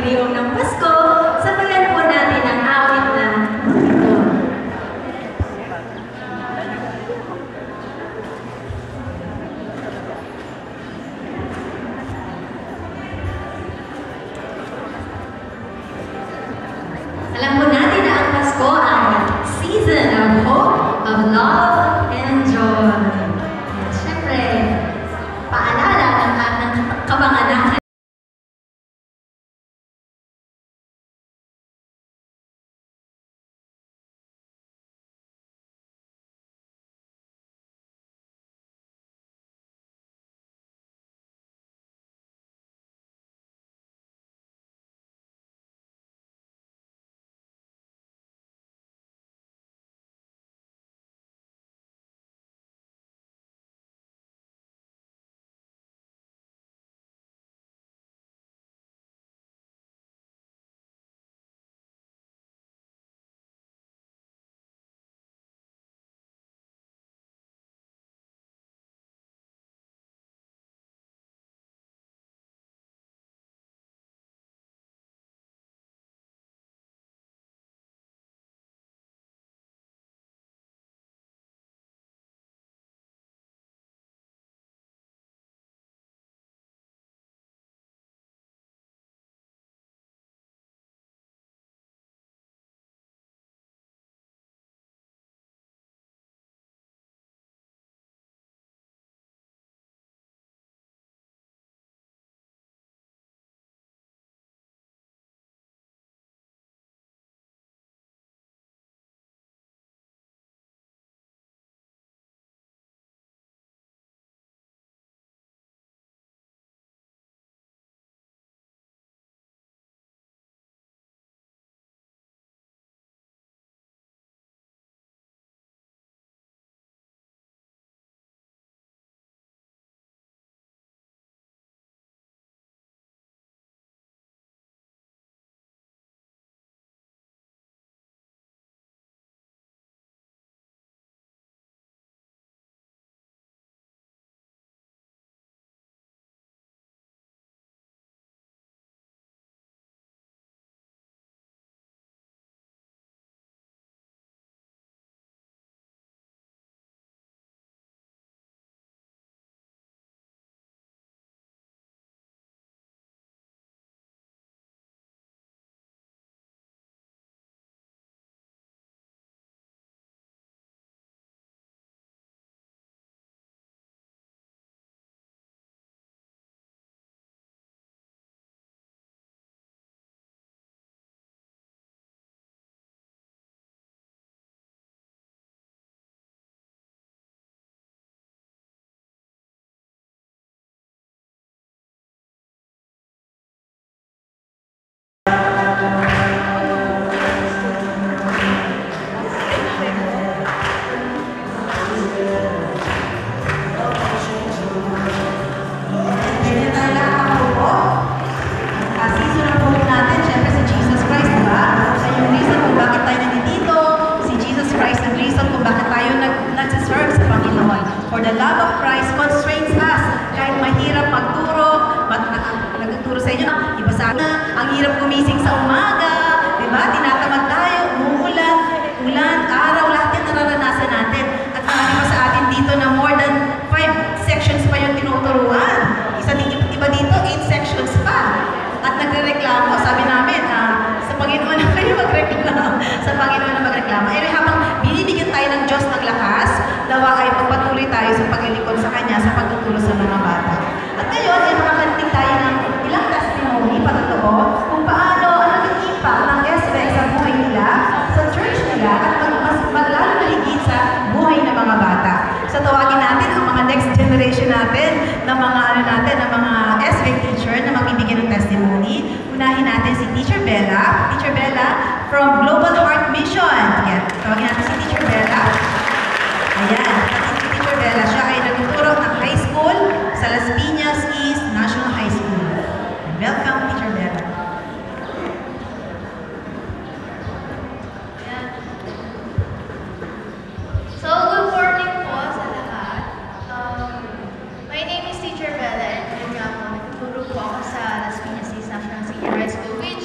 pagdiriwang ng Pasko, sabayan po natin ang awit na ito. Alam po natin na ang Pasko ay season of hope, of love, and joy. At syempre, paalala ng kapanganakan. For the love of Christ constrains us. Kahit mahirap magturo, nagtuturo sa inyo, iba sa na, ang hirap gumising sa umaga, di ba? Tinatamad tayo, ulan, araw, lahat yan nararanasan natin. At marami pa sa atin dito na more than 5 sections pa yung tinuturuan. Iba dito, 8 sections pa. At nagre-reklamo, sabi namin, sa Panginoon na kayo magreklamo. Sa Panginoon na magreklamo. Eh, habang binibigyan tayo ng Diyos ng lakas, nawa ay magpatuloy tayo sa paglilingkod sa Kanya sa pagtuturo sa mga bata. At ngayon, ay makakanting tayo ng ilang testimony, patotoo, kung paano ang naging impact ng SBEC sa buhay nila, sa church nila, at maglalo na higit sa buhay ng mga bata. So tawagin natin ang mga next generation natin, ng mga ng mga SBEC teacher na magbibigay ng testimony. Unahin natin si Teacher Bella. Teacher Bella from Global Heart Mission. Yan. Tawagin natin si Teacher Bella. Ayan. Si Teacher Bella, siya ay nagtuturo ng high school sa Las Piñas East National High School. Welcome, Teacher Bella. So, good morning po sa lahat. My name is Teacher Bella and nagtuturo po ako sa Las Piñas East National Senior High School, which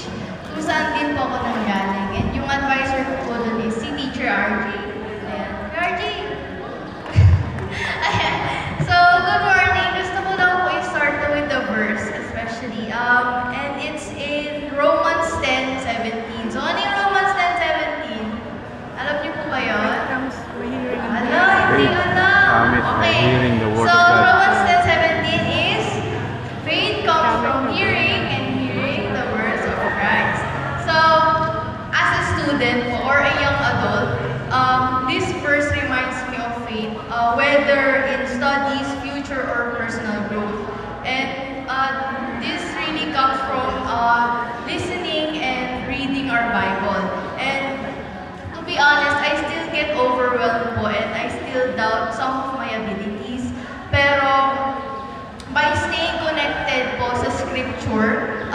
scripture,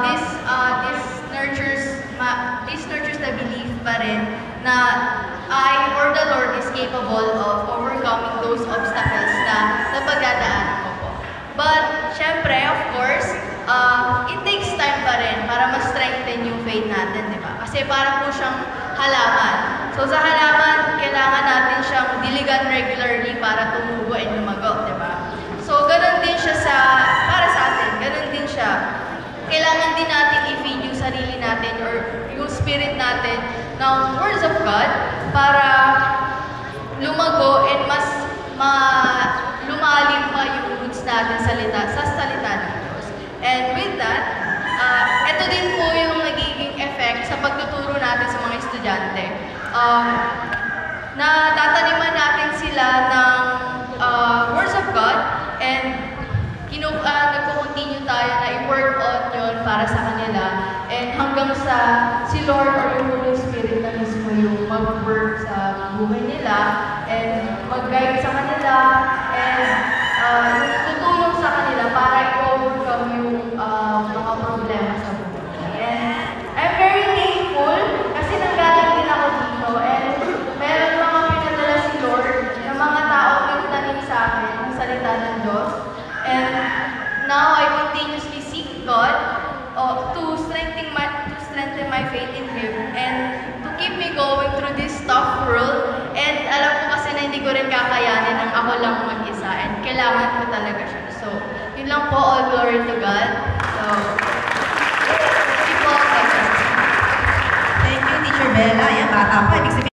this nurtures the belief pa rin na I or the Lord is capable of overcoming those obstacles na napagdadaanan ko po. But, syempre, of course, it takes time pa rin para ma-strengthen yung faith natin, di ba? Kasi parang po siyang halaman. So, sa halaman, kailangan natin siyang diligan regularly para tumubo and lumago, di ba? So, ganun din siya para sa atin, ganun din siya. Kailangan din natin i-feed yung sarili natin or yung spirit natin ng words of God para lumago and mas lumalim pa yung roots natin sa salita ng Diyos. And with that, ito din po yung nagiging effect sa pagtuturo natin sa mga estudyante. Na tataniman natin sila ng words of God and nagko-continue tayo na i-work on yun para sa kanila and hanggang sa si Lord or yung Holy Spirit na mismo yung mag-work sa buhay nila and mag-guide sa kanila and tutulong sa kanila para i-overcome yung mga problema sa buhay. And I'm very thankful kasi nanggaling din ako dito and meron mga pinadala si Lord na mga tao nagtanim sa akin ng salita ng Diyos. And now I continuously seek God to strengthen my faith in Him and to keep me going through this tough world. And alam ko kasi na hindi ko rin kakayanin ang ako lang mag-isa and kailangan ko talaga siya. So, yun lang po, all glory to God. So, yun po, Thank you, Teacher Bella. Yan, bata pa. Ibig sabihin.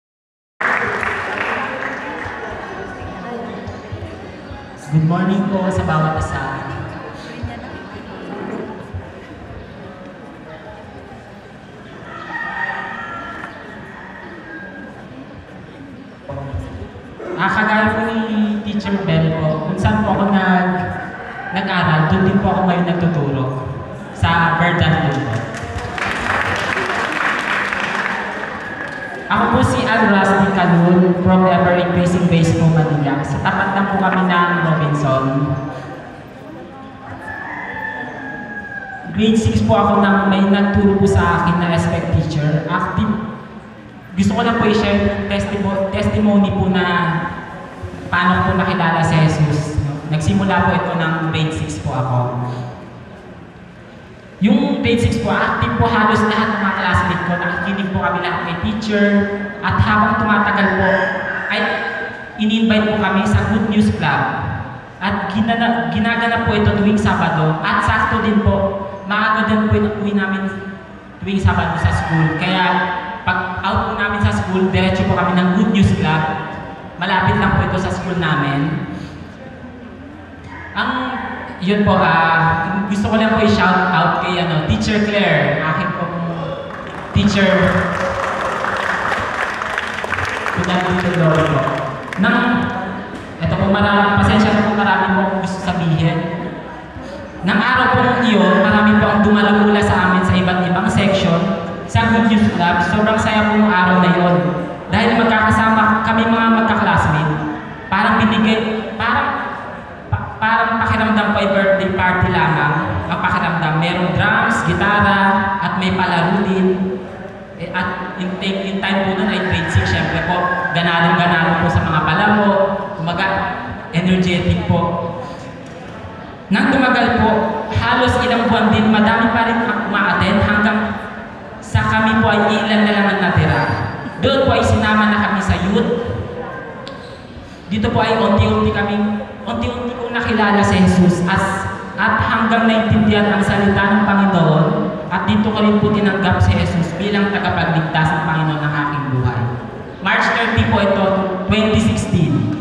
Good morning po sa bawat isa. Kagaya po ni Teacher Bell po, kung saan po ako nag-aral, doon din po ako ngayon nagtuturo sa Verdun po. Ako po si Alras Di Calul from Ever Increasing Base po, Manila. Sa tapat lang po kami ng Robinson. Grade 6 po ako nang may nagturo po sa akin na respect teacher. Gusto ko lang po i-share testimony po na paano po nakilala si Jesus. Nagsimula po ito ng grade 6 po ako. Yung grade 6 po, active po halos lahat ng mga classmates ko. Nakikinig po kami lahat kay teacher. At habang tumatagal po, ay in-invite po kami sa Good News Club. At ginaganap po ito tuwing Sabado. At sakto din po, maaga din po yung uwi namin tuwing Sabado sa school. Kaya pag out po namin sa school, diretso po kami ng Good News Club. Malapit lang po ito sa school namin. Yun po, gusto ko lang po i-shout out kay Teacher Claire, akin pong teacher. Pinag-teacher Lord po. Ito po, pasensya na po marami po akong gusto sabihin. Nang araw po iyon, marami po ang dumalumula sa amin sa iba't ibang section sa Good News Club. Sobrang saya po ng araw na iyon. Dahil magkakasama kami mga magka-classmate, parang pakiramdam po ay birthday party lamang. Ang pakiramdam, merong drums, gitara, at may palaro din. At in time po nun ay grade 6, syempre po, ganalong-ganalong po sa mga palaro, kumaga, energetic po. Nang tumagal po, halos ilang buwan din, madami pa rin ang uma-attend hanggang sa kami po ay ilan na lang ang natira. Doon po ay sinama na kami sa youth. Dito po ay unti-unti kong nakilala si Jesus at hanggang naintindihan ang salita ng Panginoon at dito ko rin po tinanggap si Jesus bilang tagapagligtas ng Panginoon ng aking buhay. March 30 po ito, 2016.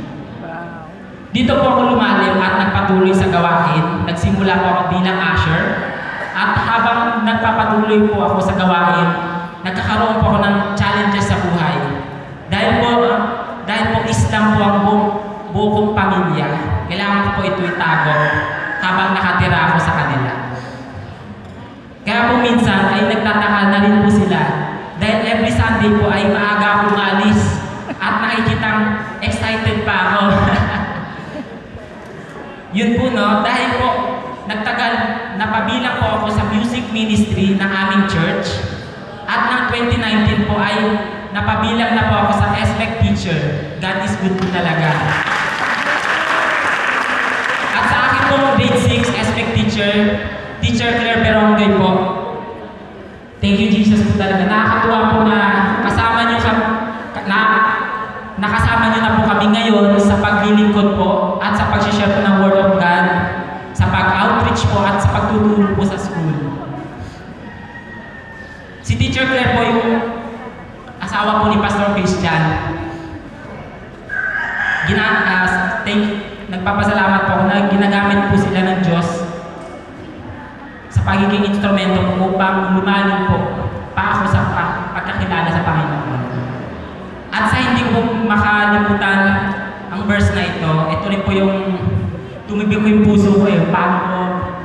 Dito po ako lumalim at nagpatuloy sa gawain. Nagsimula po ako bilang usher at habang nagpapatuloy po ako sa gawain, nagkakaroon po ako ng challenges sa buhay. Dahil po Islam po ang buo kong pamilya, kailangan ko po ito itago habang nakatira ako sa kanila. Kaya po minsan ay nagtataka na rin po sila dahil every Sunday po ay maaga akong maalis at nakikitang excited pa ako. Yun po no, dahil po nagtagal na napabilang po ako sa music ministry ng aming church. At ng 2019 po ay napabilang na po ako sa SPEC teacher. God is good po talaga. At sa akin pong grade 6 SPEC teacher, Teacher Claire Berongay po. Thank you Jesus po talaga. Nakakatuwa po na kasama niyo nakasama niyo na po kami ngayon sa paglilingkod po at sa pag-share po ng Word of God, sa pag-outreach po at sa pagtutulong po sa school. Si Teacher Claire po yung asawa po ni Pastor Christian. Nagpapasalamat po ako na ginagamit po sila ng Diyos sa pagiging instrumento po upang lumalim po pa ako sa pagkakilala sa Panginoon. At sa hindi ko makalimutan ang verse na ito rin po yung tumibig ko yung puso ko paano ko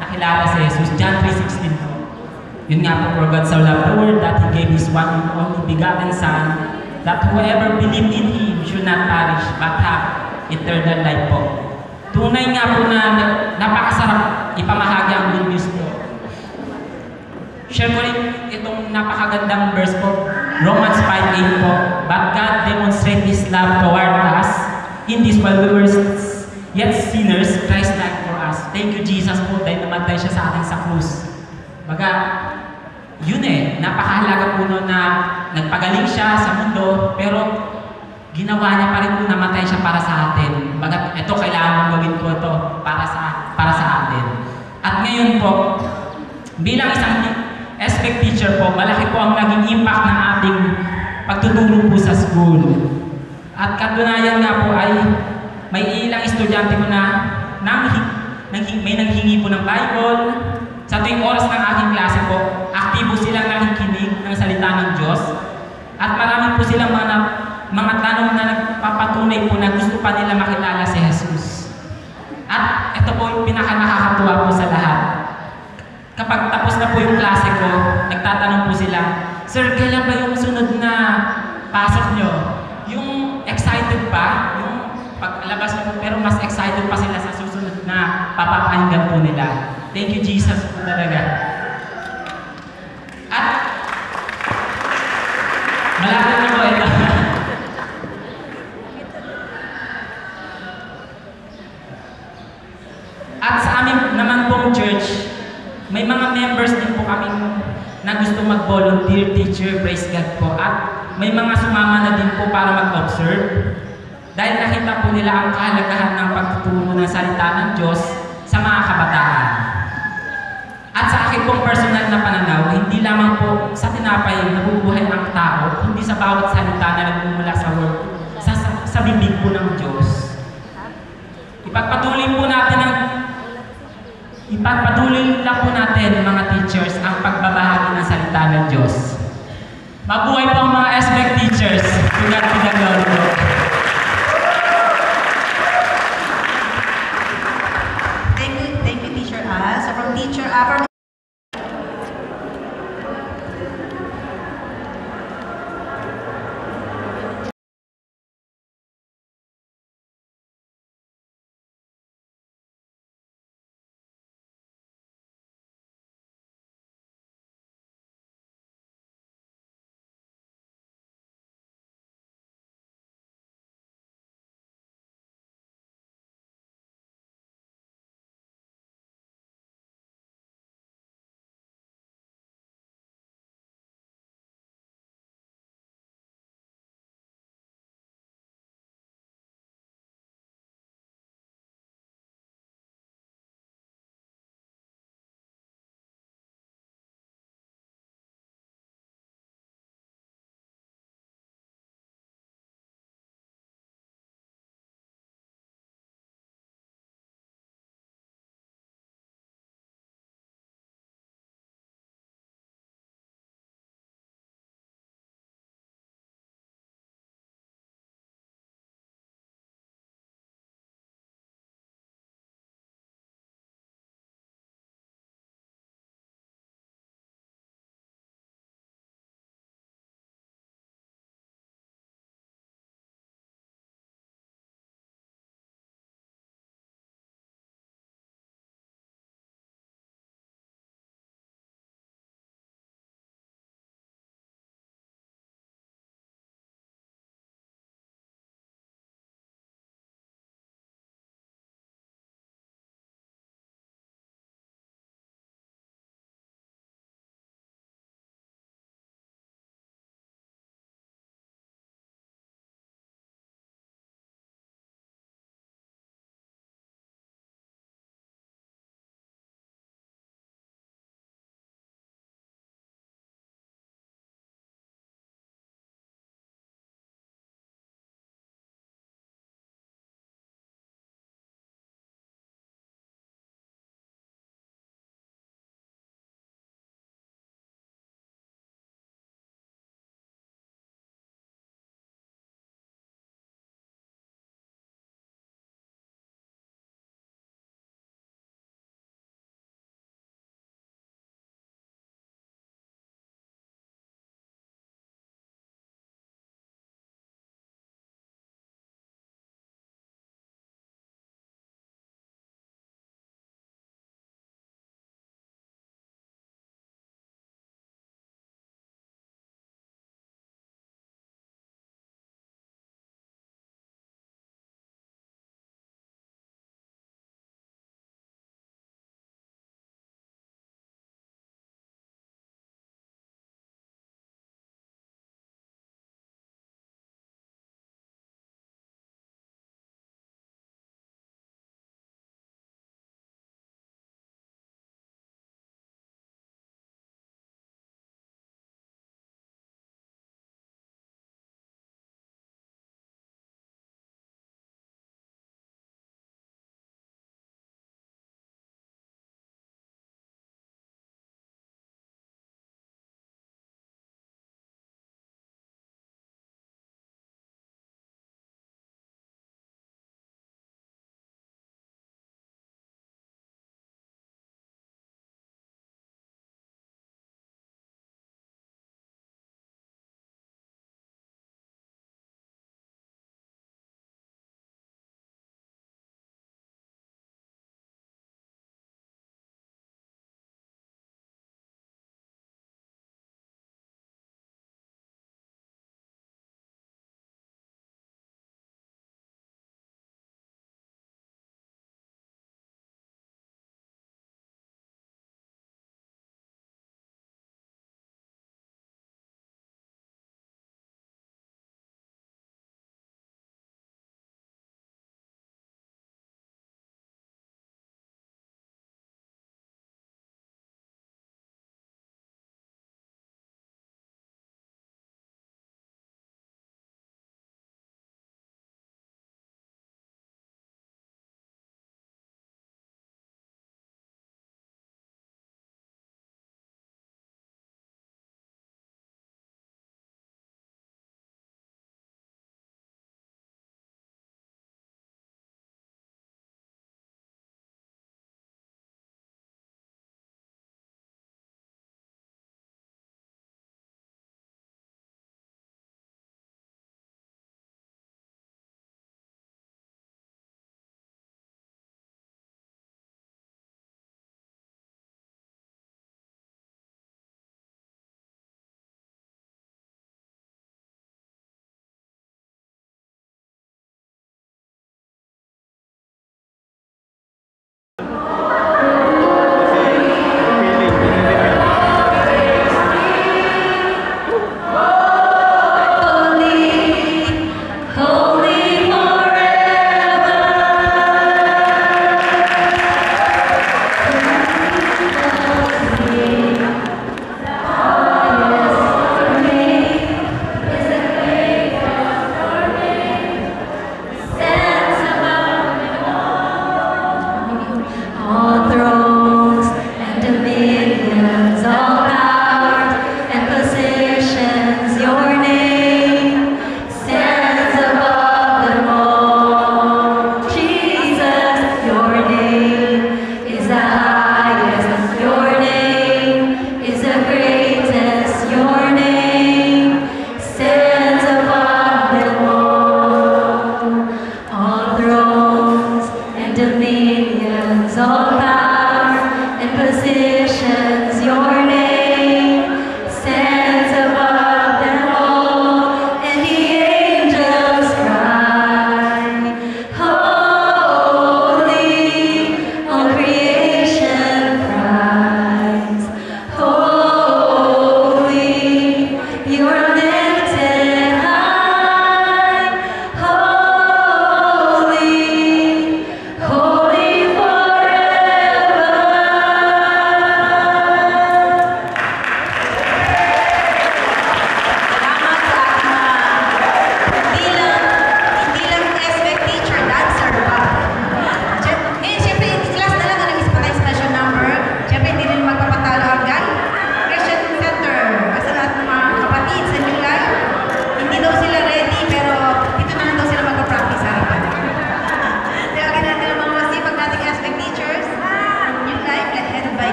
nakilala si Jesus. John 3:16 po. Yun nga po, for God so loved the world that He gave His one and only begotten Son, that whoever believed in Him should not perish but have eternal life po. Tunay nga po na napakasarap ipamahagi ang good news po. Share ko rin itong napakagandang verse po, Romans 5:8 po. But God demonstrated His love toward us in this while we were yet sinners, Christ died for us. Thank you Jesus po dahil namatay siya sa atin sa krus. Baga, yun napakahalaga po nun na nagpagaling siya sa mundo, pero ginawa niya pa rin po namatay siya para sa atin. Baga, ito kailangan gawin ko ito para sa atin. At ngayon po, bilang isang SPEC teacher po, malaki po ang naging impact ng ating pagtutulong po sa school. At katunayan nga po ay may ilang estudyante po na may nanghingi po ng Bible. Sa tuwing oras ng aking klase po, aktibo silang nakikinig ng salita ng Diyos. At marami po silang mga tanong na nagpapatunay po na gusto pa nila makilala si Jesus. At ito po yung pinaka-nakakatuwa po sa lahat. Kapag tapos na po yung klase ko, nagtatanong po sila, Sir, kailan ba yung sunod na pasok nyo? Yung excited pa, yung paglabas nyo po, pero mas excited pa sila sa susunod na papapakinggan po nila. Thank you, Jesus po talaga. At malapit na po ito. At sa amin naman pong church, may mga members din po kami na gusto mag-volunteer, teacher, praise God po. At may mga sumama na din po para mag-observe. Dahil nakita po nila ang kahalagahan ng pagtuturo ng salita ng Diyos sa mga kabataan. At sa akin pong personal na pananaw, hindi lamang po sa tinapay nabubuhay ang tao, kundi sa bawat salita na nagmumula sa word, sa bibig po ng Diyos. Ipagpatuloy lang po natin mga teachers ang pagbabahagi ng salita ng Diyos. Mabuhay po ang mga SPEC teachers. Tugat po ng lolo. Thank you, Teacher A. So from Teacher A, from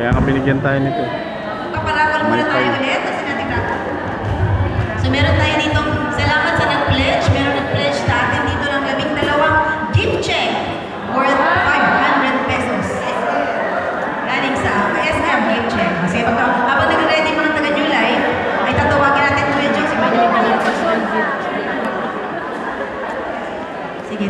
Kaya nga binigyan tayo nito. Paparapol muna tayo ulit kasi natin So meron tayo dito, salamat sa nag-pledge. Meron nag-pledge sa atin dito ng 12 gift check worth 500 pesos. Galing sa SM gift check. Kasi habang nag-ready mo ng taga-New Life, ay tatawagin natin Kuya Joe. Sige,